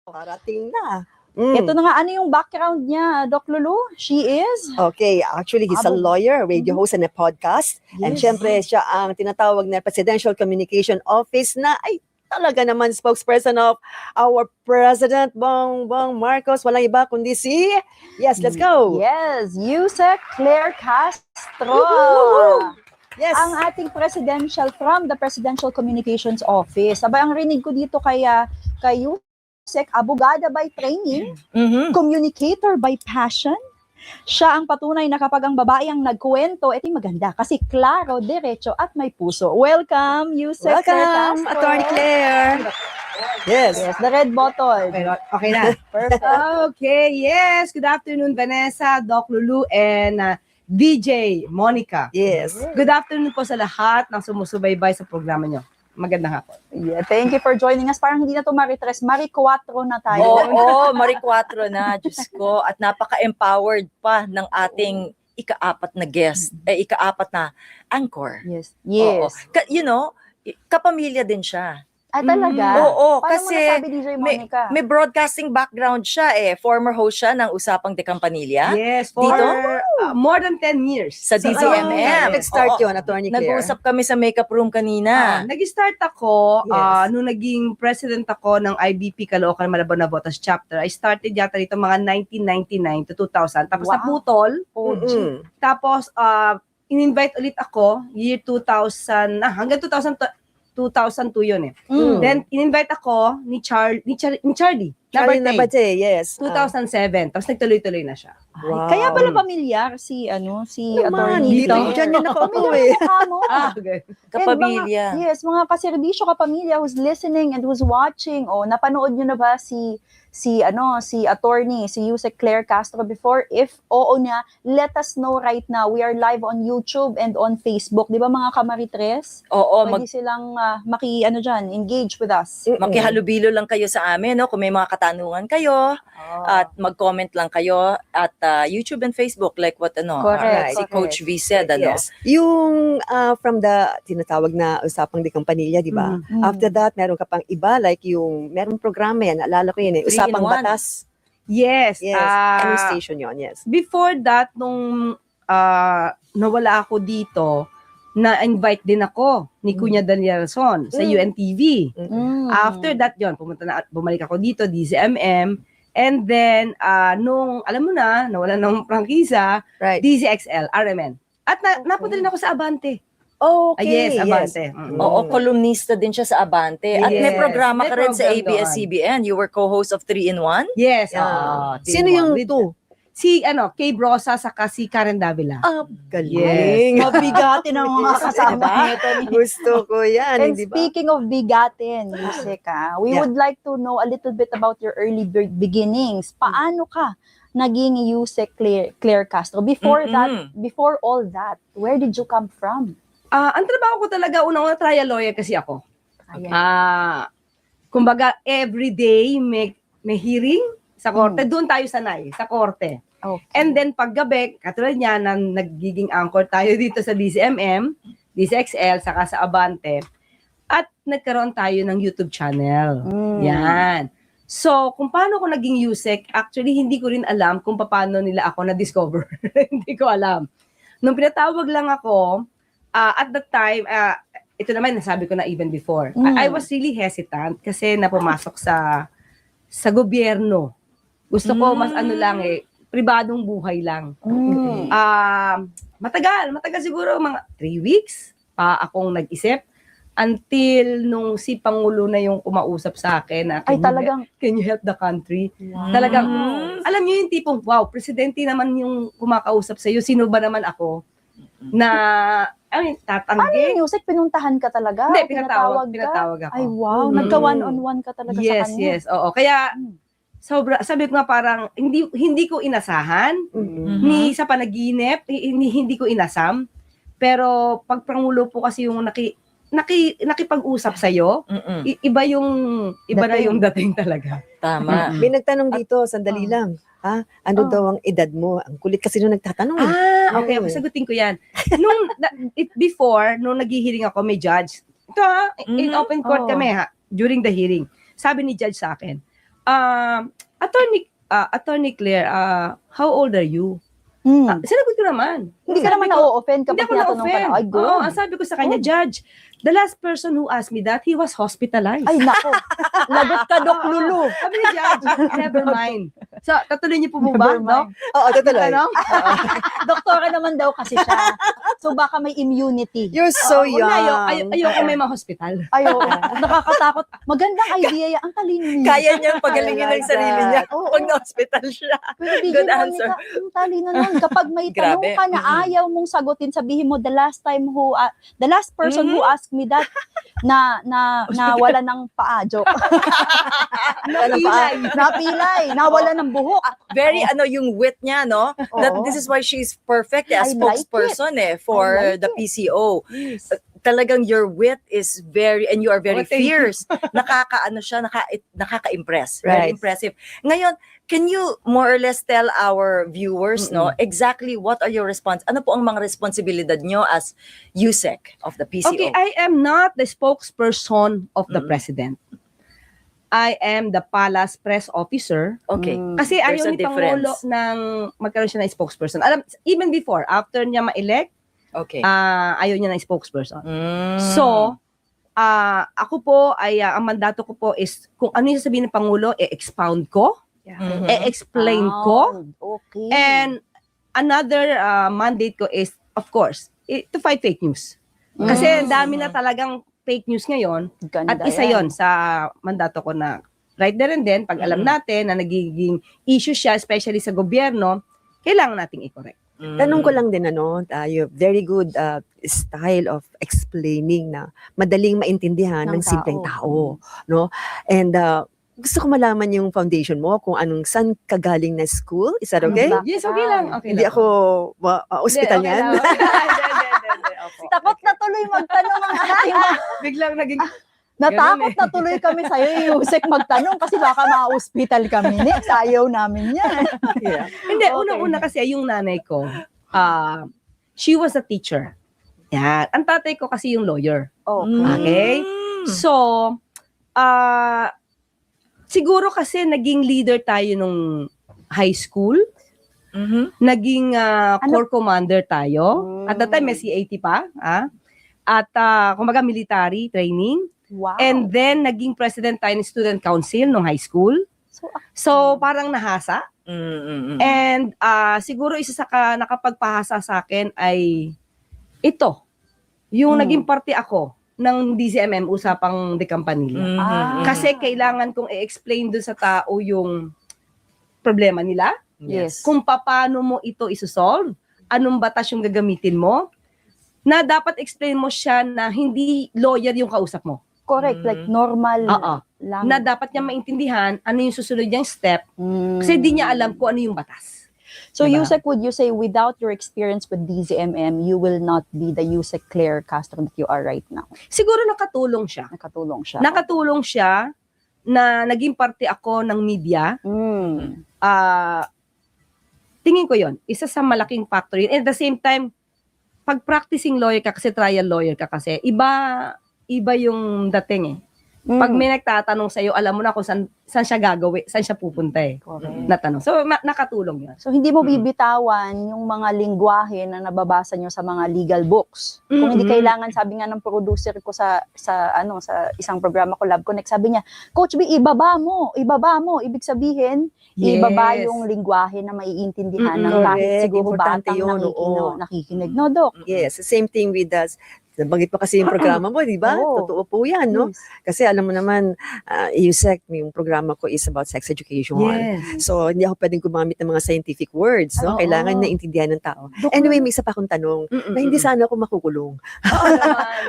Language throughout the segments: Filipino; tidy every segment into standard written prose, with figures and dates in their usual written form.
Parating na. Ito na nga, ano yung background niya, Doc Lulu? She is? Okay, actually, he's a lawyer, radio host, and a podcast. And Yes. syempre, siya ang tinatawag na Presidential Communication Office na ay talaga naman spokesperson of our President Bongbong Marcos. Walang iba kundi si... Yes, let's go! Yes, Yusek Claire Castro. Yes! Ang ating presidential from the Presidential Communications Office. Sabay, ang rinig ko dito kay Yusek, abogada by training, communicator by passion. Siya ang patunay na kapag ang babae ang nagkuwento, ito'y maganda kasi klaro, diretso at may puso. Welcome, Yusek Claire Welcome, Castro. Attorney Claire! Yes! Yes, the red button. Okay na. Perfect. Okay, yes. Good afternoon, Vanessa, Doc Lulu, and DJ Monica. Yes! Good afternoon po sa lahat ng sumusubaybay sa programa nyo. Magandang hapon. Yeah, thank you for joining us. Parang hindi na to Maritres, Maricuatro na tayo. Oo, Maricuatro na, Diyos ko. At napaka-empowered pa ng ating ikaapat na guest, ikaapat na anchor. Yes. Oo. Yes. You know, kapamilya din siya. Ah, talaga? Oo, Paano kasi mo nasabi, DJ Monica? may broadcasting background siya Former host siya ng Usapang De Campanilla. Yes, for Dito? More than 10 years. Sa DZMM. Nag-start Oo. yun, Attorney Claire. Nag-uusap kami sa makeup room kanina. Nag-start ako, Yes. nung naging president ako ng IBP Caloocan Malabon Navotas chapter. I started yata dito mga 1999 to 2000. Tapos Wow. naputol. Mm-mm. Tapos, in-invite ulit ako, year 2000, hanggang 2002 yun Then, in-invite ako ni Charlie, Charlie na birthday, yes. 2007. Tapos nagtuloy-tuloy na siya. Wow. Kaya pala pamilyar si Naman, attorney. dito. Diyan yan nakaupo eh. Mo. Okay. Kapamilya. Yes, mga kaserbisyo kapamilya who's listening and who's watching. O napanood niyo na ba si attorney, si Yusek Claire Castro before? If oo na, let us know right now. We are live on YouTube and on Facebook. 'Di ba mga kamaritres? Oo, Pwede silang engage with us. makihalubilo lang kayo sa amin, no? Kung may mga katanungan kayo, at mag-comment lang kayo at YouTube and Facebook, like what Correct, si correct. Coach V said, Yes. Yung from the tinatawag na Usapang De Campanilla, di ba? Mm. After that, meron ka pang iba, like yung, merong programa yan, naalala ko yun Usapang 3-in-1. Batas. Yes. Yes. Anong station yun? Yes. Before that, nung nawala ako dito, na-invite din ako ni Kuya Danielson sa UNTV. After that, bumalik ako dito, DZMM. And then, nung, alam mo na, nawala ng prangkisa, Right. DZXL, RMN. At napunta rin ako sa Abante. Okay. Yes, Abante. Oo, columnista din siya sa Abante. At may Yes. programa ka May rin sa program ABS-CBN. You were co-host of 3-in-1? Yes. Yeah. Team Sino One. yung With- two? Si, Kay Brosa, saka si Karen Davila. Galing. Mabigatin ang mga kasama nito. Gusto ko yan, And di ba? speaking of bigatin, Yusek, we Yeah. would like to know a little bit about your early beginnings. Paano ka naging Yusek Claire Castro? Before all that, where did you come from? Ang trabaho ko talaga, unang-una trial lawyer kasi ako. Kumbaga, everyday may hearing sa korte. Doon tayo sanay, sa korte. Okay. And then, paggabi, katulad niya, na nagiging anchor tayo dito sa DCMM, DCXL, saka sa Abante. At nagkaroon tayo ng YouTube channel. Yan. So, kung paano ko naging Yusek, actually, hindi ko rin alam kung paano nila ako na-discover. Hindi ko alam. Nung pinatawag lang ako, at that time, ito naman, nasabi ko na even before, I was really hesitant kasi napumasok sa gobyerno. Gusto ko mas pribadong buhay lang. Matagal siguro, mga 3 weeks pa akong nag-isip until nung si Pangulo na yung kumausap sa akin na, can you help the country? Talagang, alam niyo yung tipong, wow, presidente naman yung kumakausap sa'yo, sino ba naman ako? Na, tatanggi. Paano yung Yusek? Pinuntahan ka talaga? Hindi, Pinatawag pinatawag ako. Ay, wow. Nagka one-on-one ka talaga sa kanya. Yes, oo. Kaya, sabi ko nga parang, hindi ko inasahan, ni sa panaginip, hindi ko inasam, pero pag Pangulo po kasi yung nakipag-usap sa'yo, iba na yung dating talaga. Tama. May nagtanong dito, sandali lang. Ano daw ang edad mo? Ang kulit kasi nung nagtatanong. Okay, sagutin ko yan. Before, nung naghihiring ako, may judge. Ito in open court kami during the hearing. Sabi ni judge sa akin, Attorney Claire, how old are you? Sinagot ko naman. Hindi ka naman na-offend Hindi kapag ako tinatanong ka na-offend. na, ay, good. Oo, ang sabi ko sa kanya, Judge, the last person who asked me that, he was hospitalized. Ay, nako. Lagot ka, Dok Lulu. Sabi ni Judge, never mind. So, tatuloy niyo po ba? Never No? mind. Oo, tutuloy. Ano? Doktora naman daw kasi siya. So, baka may immunity. You're so Wag young. na, ayoko may mga hospital. Ayo, nakakatakot. Magandang idea yan. Ang talino niya. Kaya niyang pagalingin I like ng sarili that. niya Oo. pag na-hospital siya. Pero di Good yun, answer. Monica, ang talino nun. Kapag may Grabe. tanong ka na ayaw mong sagutin, sabihin mo, the last person who asked me that, na wala ng paa, joke. Napilay, nawala ng buhok. Very yung wit niya, no? That Oo. this is why she's perfect as I like spokesperson for I like the it. PCO. Yes. Talagang your wit is and you are very Oh, thank you. fierce. Nakaka-impress. Very Right. impressive. Ngayon, can you more or less tell our viewers, no, exactly what are your ano po ang mga responsibilidad nyo as USEC of the PCO? Okay, I am not the spokesperson of the president. I am the palace press officer. Okay. Kasi There's ayaw a ni Pangulo difference. ng magkaroon siya ng spokesperson. Even before, after niya ma-elect, Okay. ayaw niya ng spokesperson. Mm. So, ako po ay ang mandato ko po is kung ano yung sasabihin ng Pangulo, expound ko, Mhm. explain ko, Okay. and another mandate ko is, of course, to fight fake news. Kasi ang dami na talagang fake news ngayon, Ganda at isa yon sa mandato ko na right there and then, pag alam natin na nagiging issue siya, especially sa gobyerno, kailangan nating i-correct. Tanong ko lang din, you have very good style of explaining na madaling maintindihan ng Ng simpleng tao. tao. No? And gusto ko malaman yung foundation mo, kung saan ka galing na school. Is that okay? Ano ba? Yes, okay lang. Okay Hindi lang. ako hospital Hindi, okay yan. lang. Hindi. Opo. Takot na tuloy magtanong ang ating mga... Biglang naging, Natakot na tuloy kami sa'yo, Yusek, magtanong kasi baka ma-hospital kami. Next, ayaw namin yan. Yeah. hindi, Okay. unang-una kasi yung nanay ko, she was a teacher. Yan. Ang tatay ko kasi yung lawyer. Okay? So, siguro kasi naging leader tayo nung high school, Mhm. naging corps commander tayo. At that time, may CAT pa. At kumbaga military training. Wow. And then, naging president tayo ng student council nung high school. So, parang nahasa. And siguro isa sa nakapagpahasa sa akin ay ito. Yung naging parte ako ng DCMM, Usapang Dekampanilya. Kasi kailangan kong i-explain dun sa tao yung problema nila. Yes. Kung paano mo ito isosolve, anong batas yung gagamitin mo, na dapat explain mo siya na hindi lawyer yung kausap mo. Correct, like normal Oo. lang. Na dapat niya maintindihan ano yung susunod niyang step kasi di niya alam kung ano yung batas. So, Diba? Yusek, would you say without your experience with DZMM, you will not be the Yusek Claire Castro that you are right now? Siguro nakatulong siya. Nakatulong siya. Nakatulong siya na naging parte ako ng media. Tingin ko yon isa sa malaking factor yun. And at the same time, pag practicing lawyer ka kasi trial lawyer ka kasi, iba yung dating eh. Pag may nagtatanong sa'yo, alam mo na kung saan siya gagawin, saan siya pupunta eh. Correct. Na tanong. So, nakatulong yun. So, hindi mo bibitawan yung mga lingwahe na nababasa nyo sa mga legal books. Kung hindi kailangan, sabi nga ng producer ko sa isang programa ko, Love Connect, sabi niya, Coach B, ibaba mo. Ibig sabihin, ibaba yung lingwahe na maiintindihan ng kahit Correct. siguro Importante batang yun, oo. nakikinig. No, Doc? Yes, the same thing with us. Nabanggit pa kasi yung programa mo, di ba? Oo. Totoo po yan, no? Yes. Kasi alam mo naman, USEC, yung programa ko is about sex education. Yes. So, hindi ako pwedeng gumamit ng mga scientific words, no? Oo. Kailangan na intindihan ng tao. Anyway, may isa pa akong tanong, na hindi sana ako makukulong.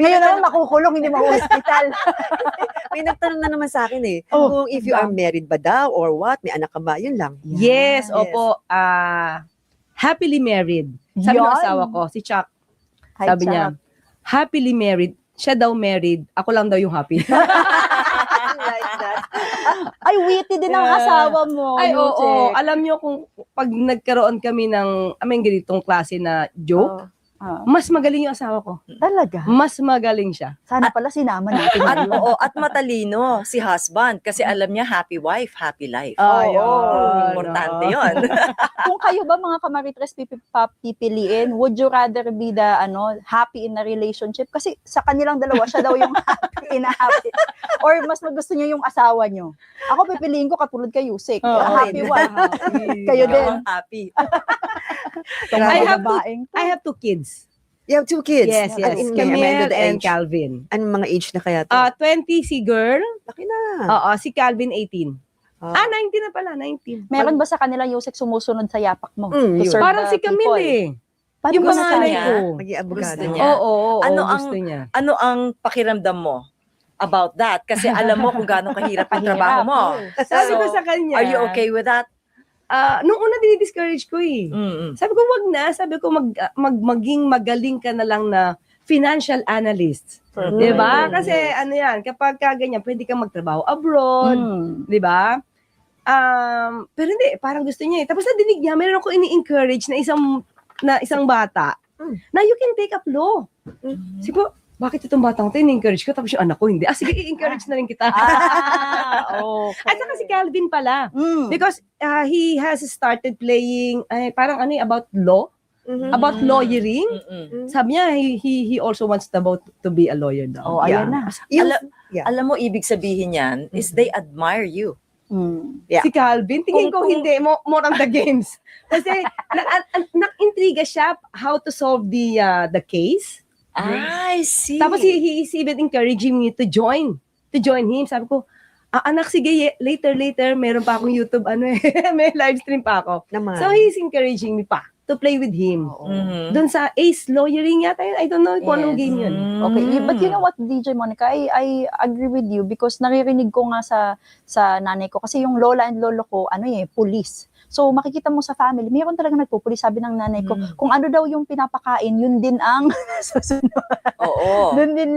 Ngayon naman makukulong, hindi ma-hospital. May nagtanong na naman sa akin eh, Oh, kung if you are married ba daw or what, may anak ka ba, yun lang. Yes, opo. Happily married. Sabi ng Yan. asawa ko, si Chuck, Hi, sabi Chuck. niya, happily married. Siya daw married. Ako lang daw yung happy. Like that. Ay, witty din ang asawa mo. Ay, oo. Yusek. Alam niyo kung pag nagkaroon kami ng, ganitong klase na joke, mas magaling yung asawa ko. Talaga. Mas magaling siya. Sana pala sinama natin. At, yun. oo, at matalino si husband kasi alam niya happy wife, happy life. Ayun. Importante yun. Kung kayo ba mga kamaritres pipiliin, would you rather be the happy in a relationship? Kasi sa kanilang dalawa, siya daw yung happy in a happy. Or mas gusto niyo yung asawa niyo? Ako pipiliin ko katulad kay Yusek. Happy wife. Kayo din. Ikaw ang happy. I have 2 kids. You have 2 kids? Yes, yes. Ano Camille the and age? Calvin. Anong mga age na kaya to? 20 si girl. Laki na. Oo, si Calvin 18. Ah. 19 na pala, 19. Meron ba sa kanila Yusek sumusunod sa yapak mo? Mm, To yun. serve Parang the si Camille people? eh. Paano Yung ba gusto panganay niya? ko. Maging abogado. Gusto niya. Oo, Ano gusto niya. Ano ang pakiramdam mo about that? Kasi alam mo kung gaano kahirap ang trabaho mo. Sabi ko So, sa kanya. Are you okay with that? Nung una dinidiscourage ko eh. Mm-mm. Sabi ko, wag na. Sabi ko, maging magaling ka na lang na financial analyst. Di ba? Mm. Kasi ano yan, kapag ganyan, pwede kang magtrabaho abroad. Di ba? Pero hindi, parang gusto niya eh. Tapos nadinig niya, meron ako ini-encourage na isang bata na you can take up law. Sabi ko, bakit itong batang ito ini-encourage ko? Tapos yung anak ko hindi. Sige, i-encourage na rin kita. Okay. At saka si Calvin pala. Because he has started playing, parang about law. About lawyering. Mm-mm. Sabi niya, he also wants to be a lawyer daw. Oh, ayan na. Alam mo, ibig sabihin yan is they admire you. Yeah. Si Calvin, tingin ko hindi, more on the games. Kasi na-intriga siya how to solve the case. I see. Tapos he is even encouraging me to join him. Sabi ko, anak, sige, later, meron pa akong YouTube, may live stream pa ako. Naman. So he's encouraging me pa to play with him. Mhm. Doon sa Ace Lawyering yata, I don't know kung anong Yes. game yun. Okay, but you know what, DJ Monica, I agree with you because naririnig ko nga sa nanay ko kasi yung lola and lolo ko, police. So makikita mo sa family, mayroon talaga nagpupulis, sabi ng nanay ko, kung ano daw yung pinapakain, yun din ang susunod. Oo. Doon din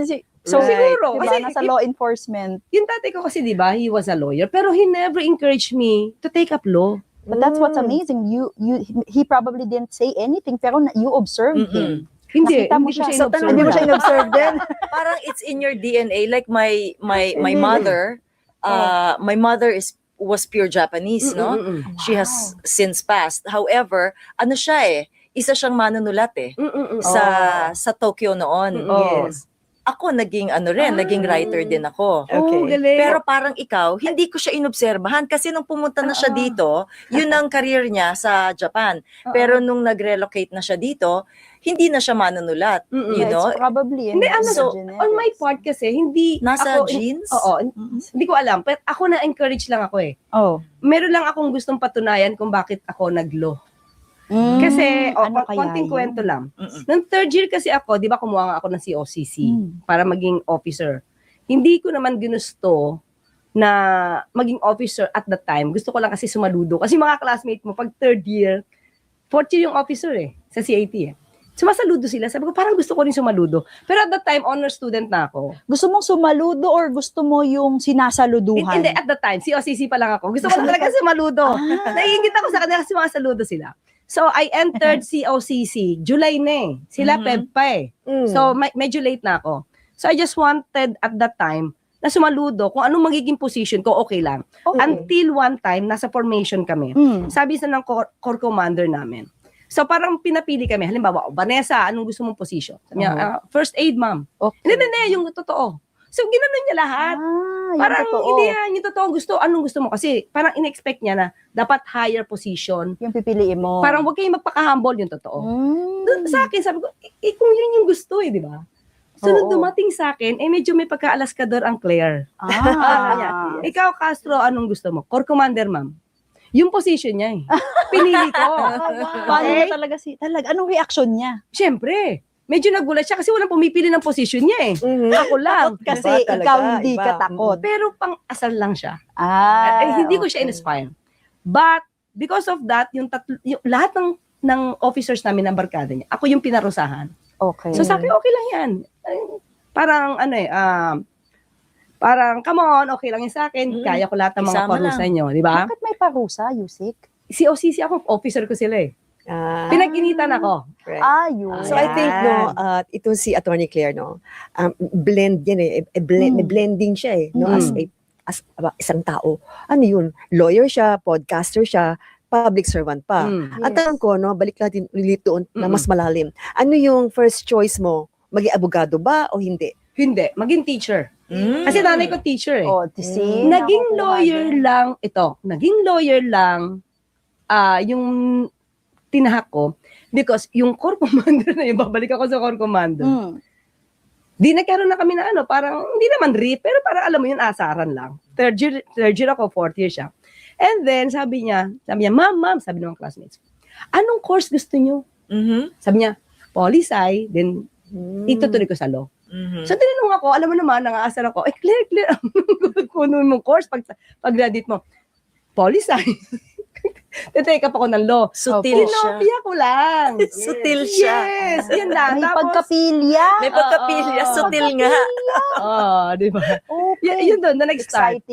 so Right. siguro, Kasi diba, nasa law enforcement. Yung tatay ko kasi, di ba, he was a lawyer, pero he never encouraged me to take up law. But that's what's amazing. He probably didn't say anything, pero you observed him. Hindi, Nakita mo hindi ko siya. siya So, in-observe. hindi mo siya in-observe din. Parang it's in your DNA. Like my mother, my mother was pure Japanese, no? She has since passed. However, ano siya isa siyang manunulat sa Tokyo noon. Yes. Ako naging naging writer din ako. Okay. Oh, galing. Pero parang ikaw, hindi ko siya inobserbahan kasi nung pumunta na siya dito, yun ang career niya sa Japan. Pero nung nag-relocate na siya dito, hindi na siya manunulat. You know? It's probably Hindi, So, on my part kasi, hindi Nasa ako, genes? Oo, hindi ko alam. Pero ako na-encourage lang ako eh. Oh. Meron lang akong gustong patunayan kung bakit ako nag-law. Kasi, kaya konting yun? kwento lang. Nung third year kasi ako, di ba kumuha nga ako ng COCC para maging officer. Hindi ko naman ginusto na maging officer at that time. Gusto ko lang kasi sumaludo. Kasi mga classmate mo, pag third year, fourth year yung officer sa CIT Sumasaludo sila. Sabi ko, parang gusto ko rin sumaludo. Pero at that time, honor student na ako. Gusto mong sumaludo or gusto mo yung sinasaluduhan? Hindi, at that time, COCC pa lang ako. Gusto ko lang talaga sumaludo. Naiingit ako sa kanila kasi sumasaludo sila. So, I entered COCC. July na Sila Feb pa So, medyo late na ako. So, I just wanted at that time na sumaludo kung anong magiging position ko, okay lang. Okay. Until one time, nasa formation kami. Sabi sa ng core commander namin. So, parang pinapili kami. Halimbawa, Vanessa, anong gusto mong position? Sabi niya, first aid, ma'am. Okay. Hindi, yung totoo. So, ginanon niya lahat. Parang hindi yan, yung totoo gusto, anong gusto mo? Kasi parang in-expect niya na dapat higher position. Yung pipiliin mo. Parang huwag kayong magpaka-humble yung totoo. Doon sa akin, sabi ko, kung yun yung gusto di ba? So, nung dumating sa akin, medyo may pagka-alaskador ang Claire. Ikaw, Castro, anong gusto mo? Core Commander, ma'am. Yung position niya Pinili ko. Paano na talaga anong reaction niya? Siyempre, medyo nagulat siya kasi walang pumipili ng position niya Ako lang. Kasi Iba talaga, ikaw hindi iba. ka takot. Pero pang-asar lang siya. Hindi ko siya okay. in-inspire. But, because of that, yung lahat ng officers namin ng barkada niya, ako yung pinarusahan. Okay. So, sa akin, okay lang yan. Parang, parang, come on, okay lang yan sa akin. Kaya ko lahat ng mga Isama parusa lang. nyo, di ba? Bakit may parusa, Yusik? Si OCC ako, officer ko sila Pinag-initan ako. Right. Yun. So I think itong si Attorney Claire blend yan may blending siya no as isang tao. Ano yun? Lawyer siya, podcaster siya, public servant pa. Ang tanong ko balik natin ulit doon na mas malalim. Ano yung first choice mo? Maging abogado ba o hindi? Hindi, maging teacher. Kasi nanay ko teacher eh. See? Naging lawyer lang, yung tinahak ko because yung Corps Commander na yun, babalik ako sa Corps Commander. Di nagkaroon na kami na parang, hindi naman pero parang alam mo yun, asaran lang. Third year ako, fourth year siya. And then, sabi niya, ma'am, sabi ng mga classmates, anong course gusto niyo? Sabi niya, poli-sci, then itutuloy ko sa law. So, tinanong ako, alam mo naman, nangaasar ako, Claire, kuno mong course pag graduate mo. Poli-sci. Tetake up ako ng law. Sutil siya. Tinopia ko lang. Sutil siya. Yes, yan lang. May Tapos, pagkapilya. May pagkapilya, sutil nga. di ba? Okay. Yun doon, na nag-start. Exciting.